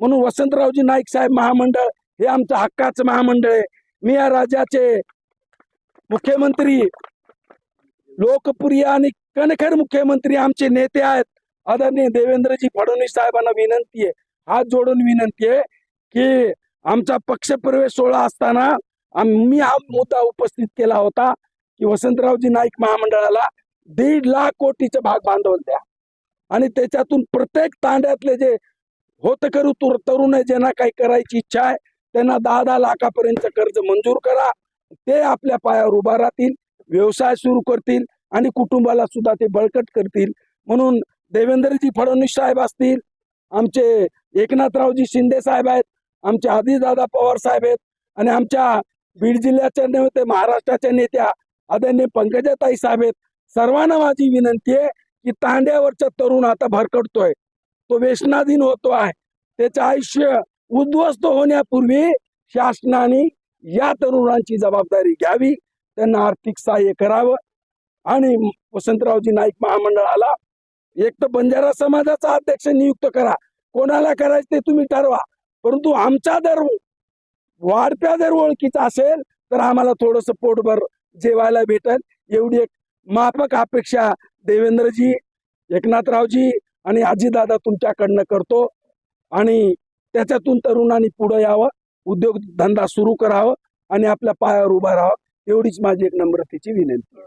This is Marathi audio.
म्हणून वसंतरावजी नाईक साहेब महामंडळ हे आमचं हक्काचं महामंडळ आहे। मी या राज्याचे मुख्यमंत्री, लोकप्रिय आणि कणखर मुख्यमंत्री आमचे नेते आहेत आदरणीय देवेंद्रजी फडणवीस साहेबांना विनंती आहे, हात जोडून विनंती आहे की आमचा पक्षप्रवेश सोहळा असताना मी हा मुद्दा उपस्थित केला होता की वसंतरावजी नाईक महामंडळाला 1.5 लाख कोटीचं भाग भांडवल द्या आणि त्याच्यातून प्रत्येक तांड्यातले जे होतकरू तरुण आहे, ज्यांना काही करायची इच्छा आहे, त्यांना 10-10 लाखापर्यंत कर्ज मंजूर करा। ते आपल्या पायावर उभा राहतील, व्यवसाय सुरू करतील आणि कुटुंबाला सुद्धा ते बळकट करतील। म्हणून देवेंद्रजी फडणवीस साहेब असतील, आमचे एकनाथरावजी शिंदे साहेब आहेत, आमचे अजितदादा पवार साहेब आहेत आणि आमच्या बीड जिल्ह्याच्या नेते, महाराष्ट्राच्या नेत्या आदरणीय पंकजाताई साहेब आहेत। सर्वांना माझी विनंती आहे की तांड्यावरचा तरुण आता भरकटतोय, तो व्यसनाधीन होतो आहे, त्याचं आयुष्य उद्ध्वस्त होण्यापूर्वी शासनाने या तरुणांची जबाबदारी घ्यावी, त्यांना आर्थिक सहाय्य करावं आणि वसंतरावजी नाईक महामंडळाला एक तर बंजारा समाजाचा अध्यक्ष नियुक्त करा, कोणाला करायचं ते तुम्ही ठरवा, परंतु आमचा जर वाढप्या जर ओळखीचा असेल तर आम्हाला थोडंसं पोटभर जेवायला भेटेल, एवढी एक माफक अपेक्षा देवेंद्रजी, एकनाथरावजी आणि अजितदादा तुमच्याकडनं करतो आणि त्याच्यातून तरुणांनी पुढे यावं, उद्योगधंदा सुरू करावं आणि आपल्या पायावर उभा राहावं, एवढीच माझी एक नम्रतेची विनंती।